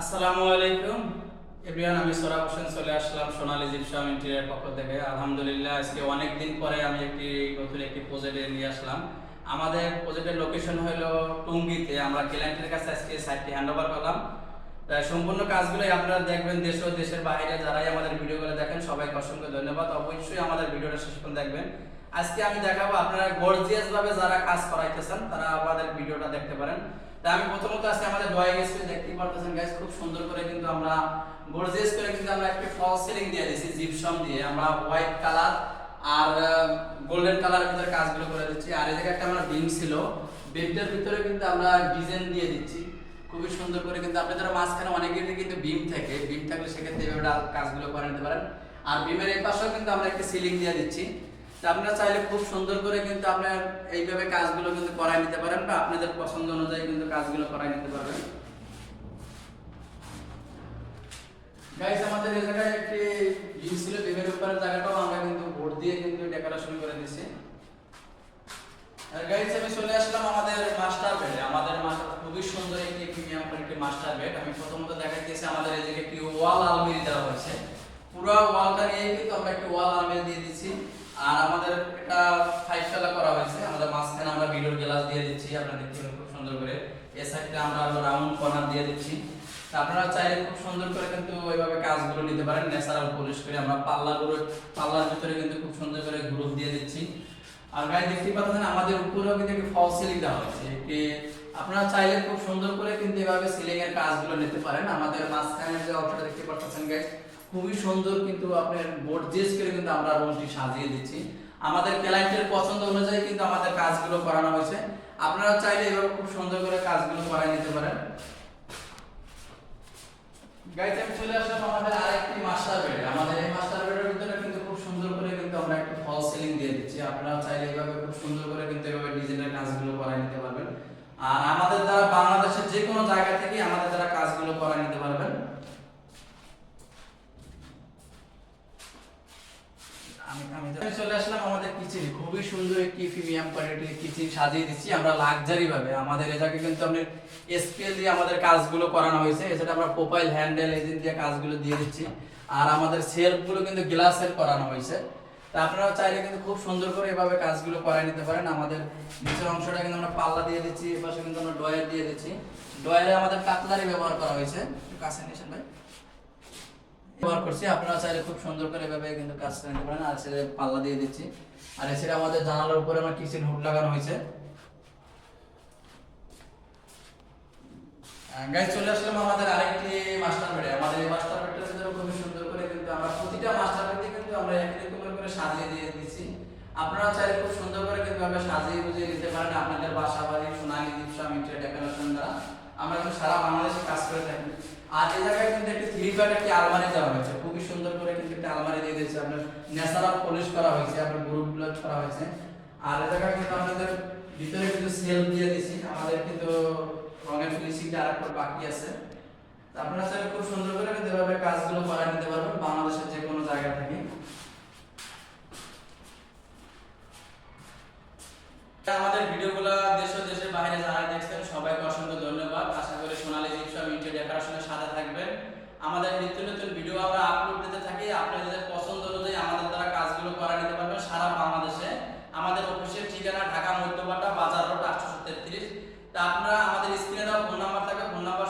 আসসালামু আলাইকুম এভরিওয়ান, আমি সোহরাব হোসেন চলে আসলাম সোনালী জিপসাম ইন্টেরিয়র পক্ষ থেকে। আলহামদুলিল্লাহ, আজকে অনেক দিন পরে আমি নতুন একটি প্রজেক্টে নিয়ে আসলাম। আমাদের প্রজেক্টের লোকেশন হলো টুঙ্গিতে। আমরা ক্লায়েন্টের কাছে আজকে সাইটটি হ্যান্ডওভার করলাম। তাই সম্পূর্ণ কাজগুলোই আপনারা দেখবেন। দেশ ও দেশের বাইরে যারাই আমাদের ভিডিওগুলো দেখেন সবাইকে অসংখ্য ধন্যবাদ। অবশ্যই আমাদের ভিডিওটা শেষ পর্যন্ত দেখবেন। আজকে আমি দেখাবো আপনারা গর্জিয়াস ভাবে যারা কাজ করাইতেছেন তারা আমাদের ভিডিওটা দেখতে পারেন। তাই আমি প্রথমত আজকে আমাদের ড্রয়িং স্পেস দেখতে পারতেছেন গাইস, খুব সুন্দর করে কিন্তু আমরা গর্জিয়াস করে কিন্তু আমরা একটা ফল সিলিং দিয়ে দিয়েছি জিপসাম দিয়ে। আমরা হোয়াইট কালার আর গোল্ডেন কালারের ভিতরে কাজগুলো করে দিচ্ছি। আর এই জায়গায় একটা আমরা বিম ছিল, বিমটার ভিতরে কিন্তু আমরা ডিজাইন দিয়ে দিচ্ছি খুবই সুন্দর করে। কিন্তু আপনাদের মাঝখানে অনেকেরই কিন্তু বিম থাকে, বিম থাকলে সেক্ষেত্রে এইভাবে কাজগুলো করে নিতে পারেন। আর বিমের এই পাশেও কিন্তু আমরা একটা সিলিং দিয়ে দিচ্ছি। তো আপনারা চাইলে খুব সুন্দর করে কিন্তু আপনার এইভাবে কাজগুলো কিন্তু করাই নিতে পারেন, বা আপনাদের পছন্দ অনুযায়ী কিন্তু কাজগুলো করাই নিতে পারবেন। গাইস, আমাদের এই জায়গায় একটি বিম ছিল, বিমের উপরের জায়গাটাও আমরা কিন্তু বোর্ড দিয়ে কিন্তু ডেকোরেশন করে দিয়েছি। আর গাইস, আমি চলে আসলাম আমাদের মাস্টার বেডে। আমাদের মাস্টার খুবই সুন্দর একটি প্রিমিয়াম কোয়ালিটির মাস্টার বেড। আমি প্রথমত দেখাইতেছি আমাদের এই জায়গায় একটি ওয়াল আলমারি দেওয়া হয়েছে। পুরো ওয়ালটা নিয়ে কিন্তু আমরা একটি ওয়াল আলমারি দিয়ে দিয়েছি। আর আমাদের এটা 5 তলা করা হয়েছে। আমাদের মাঝখানে আমরা ভিডিওর গ্লাস দিয়ে দিচ্ছি, আপনারা দেখতে পাবেন খুব সুন্দর করে। এই সাইডে আমরা রাউন্ড কর্নার দিয়ে দিচ্ছি। তো আপনারা চাইলে খুব সুন্দর করে কিন্তু এইভাবে কাজগুলো নিতে পারেন। ন্যাচারাল পলিশ করে আমরা পাল্লার ভিতরে কিন্তু খুব সুন্দর করে গ্রুপ দিয়ে দিচ্ছি। আর গাইস, দেখতে পাচ্ছেন আমাদের উপরেও কিন্তু একটি ফল সিলিং দেওয়া হয়েছে। আপনারা চাইলে খুব সুন্দর করে কিন্তু এভাবে সিলিং এর কাজগুলো নিতে পারেন। আমাদের মাঝখানে যে অংশটা দেখতে পাচ্ছেন গাইস, খুবই সুন্দর কিন্তু আপনার গর্জিয়াস করে কিন্তু আমরা রুমটি সাজিয়ে দিচ্ছি। আমাদের ক্লায়েন্টের পছন্দ অনুযায়ী কিন্তু আমাদের কাজগুলো করানো হয়েছে। আপনারা চাইলে এভাবে খুব সুন্দর করে কাজগুলো করাই নিতে পারেন। গাইস, আমি চলে আসলাম আমাদের আরেকটি মাস্টার বেড। আমাদের এই মাস্টার বেডের ভিতরে কিন্তু খুব সুন্দর করে কিন্তু আমরা একটা ফল সিলিং দিয়ে দিচ্ছি। আপনারা চাইলে এইভাবে খুব সুন্দর করে কিন্তু এইভাবে ডিজাইনের কাজগুলো করাই নিতে পারবেন। আর আমাদের দ্বারা বাংলাদেশের যে কোনো জায়গা থেকে আমাদের দ্বারা কাজগুলো করাই নিতে পারবেন। আমি চলে আসলাম আমাদের কিচেনে। খুবই সুন্দর একটি প্রিমিয়াম কোয়ালিটির কিচেন সাজিয়ে দিচ্ছি আমরা লাক্সারি ভাবে। আমাদের এটাকে কিন্তু আমরা স্কেল দিয়ে আমাদের কাজগুলো করানো হয়েছে। এছাড়া আমরা প্রোফাইল হ্যান্ডেল এজেন্ট দিয়ে কাজগুলো দিয়ে দিচ্ছি। আর আমাদের সেলফগুলো কিন্তু গ্লাসের করানো হয়েছে। তা আপনারা চাইলে কিন্তু খুব সুন্দর করে এভাবে কাজগুলো করাই নিতে পারেন। আমাদের নিচের অংশটা কিন্তু আমরা পাল্লা দিয়ে দিচ্ছি, এই পাশে কিন্তু আমরা ডয়ার দিয়ে দিচ্ছি। ডয়ারে আমাদের কাটলারি ব্যবহার করা হয়েছে। কাছে নিছেন ভাই ব্যবহার করছি। আপনারা চাইলে খুব সুন্দর করে এভাবে কিন্তু কাজ করে নিতে পারেন। আর সেটা পাল্লা দিয়ে দিচ্ছি। আর এছাড়া আমাদের জানালার উপরে আমার কিচেন হুড লাগানো হয়েছে। গাইস, চলে আসলাম আমাদের আরেকটি মাস্টার বেডে। আমাদের এই মাস্টার বেডটার ভিতরে খুব সুন্দর করে কিন্তু আমরা প্রতিটা মাস্টার বেডে কিন্তু আমরা একই রকম করে সাজিয়ে দিয়ে দিচ্ছি। আপনারা চাইলে খুব সুন্দর করে কিন্তু আমরা সাজিয়ে বুঝিয়ে দিতে পারেন। আপনাদের বাসা বাড়ি সোনালী জিপসাম ইন্টেরিয়র ডেকোরেশন দ্বারা আমরা কিন্তু সারা বাংলাদেশে কাজ করে থাকি। আর এই জায়গায় কিন্তু একটা 3 পার্ট একটি আলমারি দেওয়া হয়েছে। খুবই সুন্দর করে কিন্তু একটা আলমারি দিয়ে দিয়েছে। আপনার ন্যাচারাল পলিশ করা হয়েছে, আপনার গ্রুপগুলো করা হয়েছে। আর এই জায়গায় কিন্তু আমাদের ভিতরে কিন্তু সেলফ দিয়ে দিয়েছি। আমাদের কিন্তু রঙের ফিনিশিংটা আরেকটা বাকি আছে। আপনারা চাইলে খুব সুন্দর করে কিন্তু এভাবে কাজগুলো করা নিতে পারবেন বাংলাদেশের যে কোনো জায়গা থেকে। আমাদের ভিডিওগুলো দেশ ও দেশের বাইরে যারা দেখছেন সবাইকে অসংখ্য ধন্যবাদ। আশা করি সোনালী জিপসাম ইন্টেরিয়র ডেকোরেশনের সাথে থাকবেন। আমাদের নিত্য নতুন ভিডিও আমরা আপলোড দিতে থাকি। আপনাদের পছন্দ অনুযায়ী আমাদের দ্বারা কাজগুলো করা নিতে পারবেন সারা বাংলাদেশে। আমাদের অফিসের ঠিকানা ঢাকা মধ্যপাড়া বাজার রোড 833। তা আপনারা আমাদের স্ক্রিনে দেওয়া ফোন নাম্বার থাকে, ফোন নাম্বার